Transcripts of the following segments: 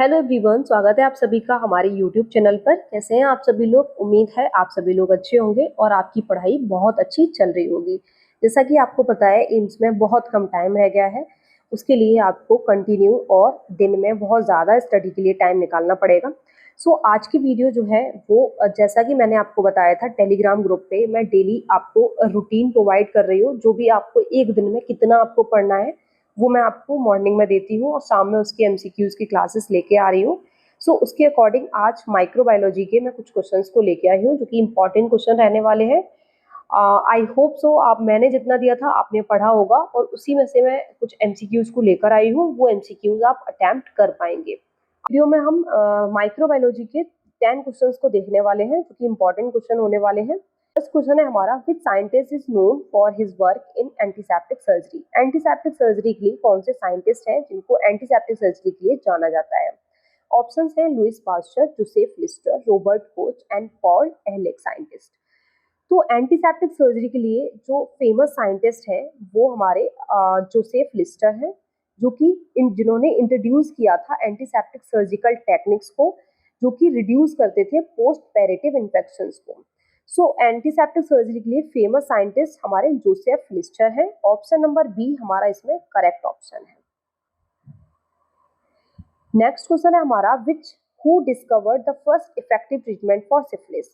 Hello everyone, स्वागत है आप सभी का हमारे यूट्यूब चैनल पर। कैसे हैं आप सभी लोग? उम्मीद है आप सभी लोग अच्छे होंगे और आपकी पढ़ाई बहुत अच्छी चल रही होगी। जैसा कि आपको पता है, एम्स में बहुत कम टाइम रह गया है। उसके लिए आपको कंटिन्यू और दिन में बहुत ज़्यादा स्टडी के लिए टाइम निकालना पड़ेगा। सो आज की वीडियो जो है वो जैसा कि मैंने आपको बताया था टेलीग्राम ग्रुप पे, मैं डेली आपको रूटीन प्रोवाइड कर रही हूँ। जो भी आपको एक दिन में कितना आपको पढ़ना है वो मैं आपको मॉर्निंग में देती हूँ और शाम में उसके एमसीक्यूज की क्लासेस लेके आ रही हूँ। सो उसके अकॉर्डिंग आज माइक्रोबायोलॉजी के मैं कुछ क्वेश्चंस को लेके आई हूँ जो कि इंपॉर्टेंट क्वेश्चन रहने वाले हैं। आई होप सो आप मैंने जितना दिया था आपने पढ़ा होगा और उसी में से मैं कुछ एमसीक्यूज को लेकर आई हूँ। वो एमसीक्यूज आप अटेम्प्ट कर पाएंगे। वीडियो में हम माइक्रोबायोलॉजी के 10 क्वेश्चंस को देखने वाले हैं जो कि इंपॉर्टेंट क्वेश्चन होने वाले हैं। फर्स्ट क्वेश्चन है हमारा, which scientist is known for his work in antiseptic surgery. Antiseptic surgery के लिए कौन से साइंटिस्ट हैं जिनको एंटीसेप्टिक सर्जरी के लिए जाना जाता है? ऑप्शंस हैं Louis Pasteur, Joseph Lister, Robert Koch and Paul Ehrlich scientist. तो एंटीसेप्टिक सर्जरी के लिए जो फेमस साइंटिस्ट हैं वो हमारे जोसेफ लिस्टर हैं, जो कि जिन्होंने इंट्रोड्यूस किया था एंटीसेप्टिक सर्जिकल टेक्निक्स को, जो कि रिड्यूस करते थे पोस्ट पैरेटिव इन्फेक्शंस को। सो एंटीसेप्टिक सर्जरी के लिए फेमस साइंटिस्ट हमारे जोसेफ लिस्टर हैं। ऑप्शन नंबर बी हमारा इसमें करेक्ट ऑप्शन है। नेक्स्ट क्वेश्चन है हमारा, which who discovered the first effective treatment for syphilis.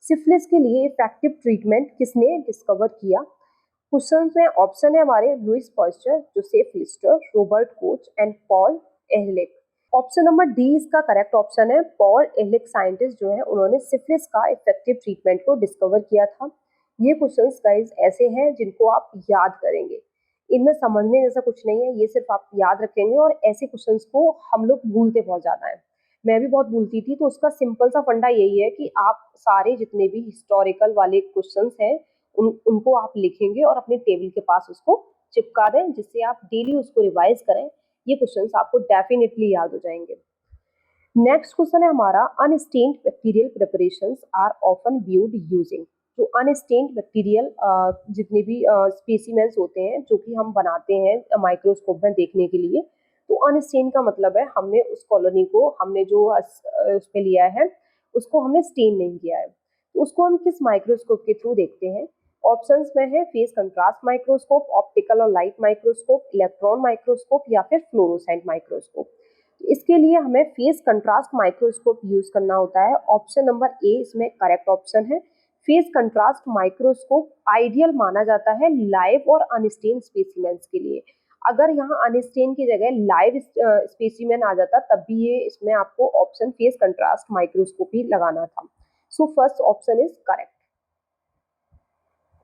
Syphilis के लिए इफेक्टिव ट्रीटमेंट किसने डिस्कवर किया? क्वेश्चन में ऑप्शन है हमारे Louis Pasteur, Joseph Lister, Robert Koch and Paul Ehrlich. Option number D इसका करेक्ट ऑप्शन है। पॉल एहलेक साइंटिस्ट जो है उन्होंने सिफिलिस का इफेक्टिव ट्रीटमेंट को डिस्कवर किया था। ये क्वेश्चंस गाइस ऐसे हैं जिनको आप याद करेंगे। इनमें समझने जैसा कुछ नहीं है, ये सिर्फ आप याद रखेंगे और ऐसे क्वेश्चंस को हम लोग भूलते बहुत ज्यादा है। मैं भी बहुत भूलती थी, तो उसका सिंपल सा फंडा यही है कि आप सारे जितने भी हिस्टोरिकल वाले क्वेश्चंस हैं उनको आप लिखेंगे और अपने टेबल के पास उसको चिपका दें, जिससे आप डेली उसको रिवाइज करें। ये क्वेश्चंस आपको डेफिनेटली याद हो जाएंगे। नेक्स्ट क्वेश्चन है हमारा, unstained bacterial preparations are often viewed using. जो अनस्टेन्ड बैक्टीरियल जितने भी स्पेसिमेंस होते हैं जो कि हम बनाते हैं माइक्रोस्कोप में देखने के लिए, तो अनस्टेन का मतलब है हमने उस कॉलोनी को हमने जो उस पे लिया है उसको हमने स्टेन नहीं किया है। तो उसको हम किस माइक्रोस्कोप के थ्रू देखते हैं? ऑप्शंस में है फेस कंट्रास्ट माइक्रोस्कोप, ऑप्टिकल और लाइट माइक्रोस्कोप, इलेक्ट्रॉन माइक्रोस्कोप या फिर फ्लोरोसेंट माइक्रोस्कोप। इसके लिए हमें फेस कंट्रास्ट माइक्रोस्कोप यूज करना होता है। ऑप्शन नंबर ए इसमें करेक्ट ऑप्शन है। फेस कंट्रास्ट माइक्रोस्कोप आइडियल माना जाता है लाइव और अनस्टेन स्पेसिमेंस के लिए। अगर यहाँ अनस्टेन की जगह लाइव स्पेसिमेन आ जाता तब भी ये इसमें आपको ऑप्शन फेस कंट्रास्ट माइक्रोस्कोप ही लगाना था। So first option is correct.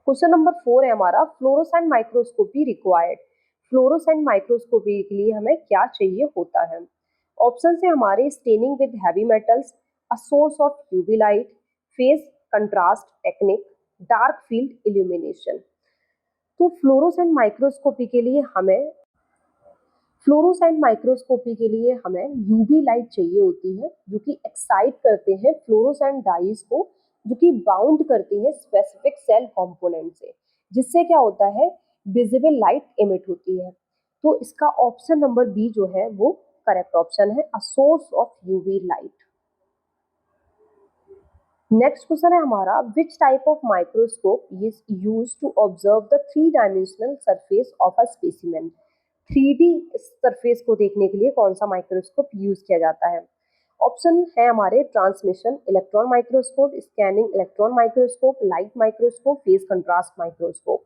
Question number 4 है हमारा, fluorescent microscopy required. Fluorescent microscopy के लिए हमें क्या चाहिए होता है? ऑप्शन है हमारे staining with heavy metals, a source of UV light, face contrast technique, dark field illumination. तो फ्लोरोसेंट माइक्रोस्कोपी के लिए हमें यूवी लाइट चाहिए होती है, जो कि एक्साइट करते हैं फ्लोरोसेंट डाइज को, जो कि बाउंड करती है स्पेसिफिक सेल कंपोनेंट से, जिससे क्या होता है विजिबल लाइट इमिट होती है। तो इसका ऑप्शन नंबर बी जो है वो करेक्ट ऑप्शन है, a source of UV light. Next question है हमारा, which type of microscope is used to observe the 3 dimensional surface of a specimen. 3D surface को देखने के लिए कौन सा माइक्रोस्कोप यूज किया जाता है? ऑप्शन है हमारे transmission electron microscope, scanning electron microscope, light microscope, phase contrast microscope.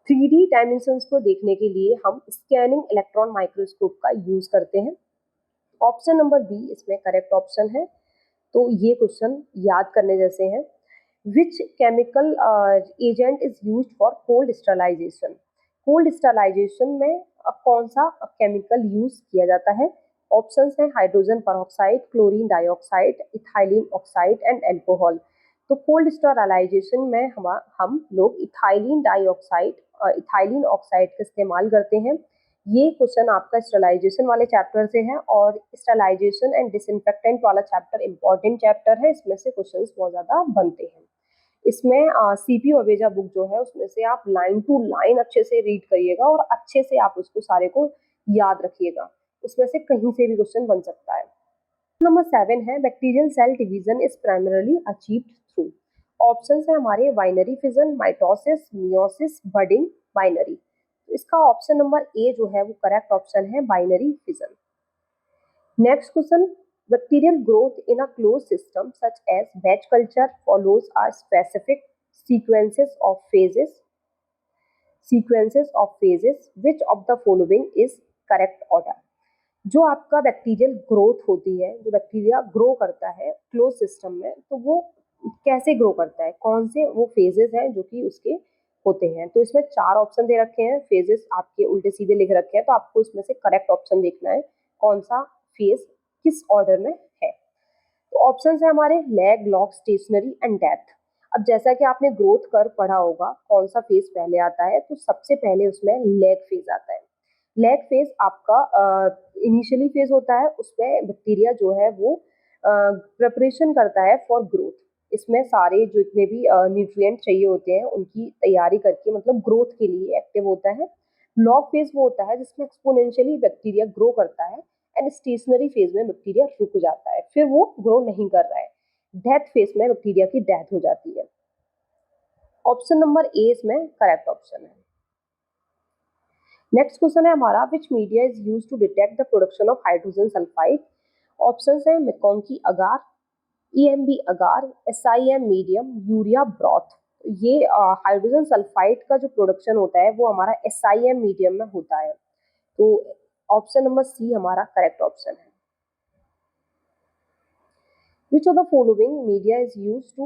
3D dimensions को देखने के लिए हम स्कैनिंग इलेक्ट्रॉन माइक्रोस्कोप का यूज करते हैं। ऑप्शन नंबर बी इसमें करेक्ट ऑप्शन है। तो ये क्वेश्चन याद करने जैसे हैं। Which chemical agent is used for cold sterilization. Cold sterilization में कौन सा केमिकल यूज किया जाता है? ऑप्शंस हैं hydrogen peroxide, chlorine dioxide, ethylene oxide and alcohol. तो कोल्ड स्टरलाइजेशन में हम लोग इथाइलिन ऑक्साइड का इस्तेमाल करते हैं। ये क्वेश्चन आपका स्टरलाइजेशन वाले चैप्टर से है और स्टरलाइजेशन एंड डिसइंफेक्टेंट वाला चैप्टर इंपॉर्टेंट चैप्टर है। इसमें से क्वेश्चंस बहुत ज्यादा बनते हैं। इसमें सीपी अवेजा बुक जो है उसमें से आप लाइन टू लाइन अच्छे से रीड करिएगा और अच्छे से आप उसको सारे को याद रखिएगा। उसमें से कहीं से भी क्वेश्चन बन सकता है। नंबर 7 है bacterial cell division is primarily achieved through. Option है हमारे binary fission, mitosis, meiosis, budding, binary. तो इसका ऑप्शन नंबर ए जो है वो करेक्ट ऑप्शन है, binary fission. Next question, bacterial growth in a closed system such as batch culture follows a specific sequences of phases which of the following is correct order। जो आपका bacterial growth होती है, जो bacteria grow करता है close system में, तो वो कैसे ग्रो करता है, कौन से वो फेजेस हैं जो कि उसके होते हैं। तो इसमें 4 ऑप्शन दे रखे हैं, फेजेस आपके उल्टे सीधे लिख रखे हैं, तो आपको इसमें से करेक्ट ऑप्शन देखना है कौन सा फेज किस ऑर्डर में है। तो ऑप्शन है हमारे lag, log, stationary and death. अब जैसा कि आपने ग्रोथ कर्व पढ़ा होगा कौन सा फेज पहले आता है, तो सबसे पहले उसमें लैग फेज आता है। लैग फेज आपका इनिशियली फेज होता है, उसमें बैक्टीरिया जो है वो प्रिपरेशन करता है फॉर ग्रोथ। इसमें सारे जो इतने भी न्यूट्रिएंट चाहिए होते हैं उनकी तैयारी करके मतलब ग्रोथ के लिए एक्टिव होता है। लॉग फेज वो होता है जिसमें एक्सपोनेंशियली बैक्टीरिया ग्रो करता है, एंड स्टेशनरी फेज में बैक्टीरिया रुक जाता है, फिर वो ग्रो नहीं कर रहा है। डेथ फेज में बैक्टीरिया की डेथ हो जाती है। ऑप्शन नंबर ए इसमें करेक्ट ऑप्शन है। नेक्स्ट क्वेश्चन है हमारा, which media is use to detect the production of hydrogen sulphide. Option है MacConkey agar, EMB agar, SIM medium, urea broth. ये हाइड्रोजन सल्फाइड का जो प्रोडक्शन होता है वो हमारा एसआईएम मीडियम में होता है। तो ऑप्शन नंबर सी हमारा करेक्ट ऑप्शन है। Which of the following media is used to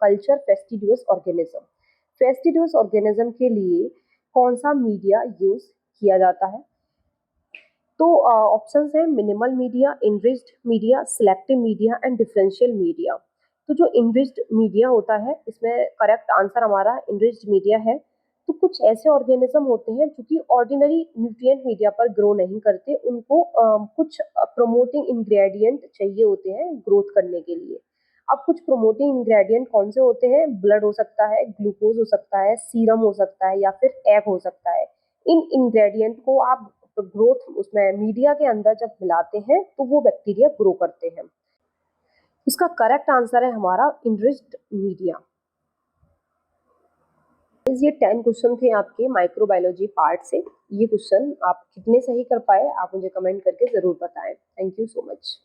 culture fastidious organism? fastidious organism के लिए कौन सा मीडिया यूज किया जाता है? तो ऑप्शंस हैं minimal media, enriched media, selective media and differential media. तो जो इनरिच्ड मीडिया होता है इसमें करेक्ट आंसर हमारा इनरिच्ड मीडिया है। तो कुछ ऐसे ऑर्गेनिज्म होते हैं जो कि ऑर्डिनरी न्यूट्रिएंट मीडिया पर ग्रो नहीं करते, उनको कुछ प्रोमोटिंग इंग्रेडिएंट चाहिए होते हैं ग्रोथ करने के लिए। अब कुछ प्रोमोटिंग इंग्रेडिएंट कौन से होते हैं? ब्लड हो सकता है, ग्लूकोज हो सकता है, सीरम हो सकता है या फिर एग हो सकता है। इन इंग्रेडिएंट को आप ग्रोथ उसमें मीडिया के अंदर जब मिलाते हैं तो वो बैक्टीरिया ग्रो करते हैं। इसका करेक्ट आंसर है हमारा इनरिच्ड मीडिया। ये 10 क्वेश्चन थे आपके माइक्रोबायोलॉजी पार्ट से। ये क्वेश्चन आप कितने सही कर पाए आप मुझे कमेंट करके जरूर बताएं। Thank you so much.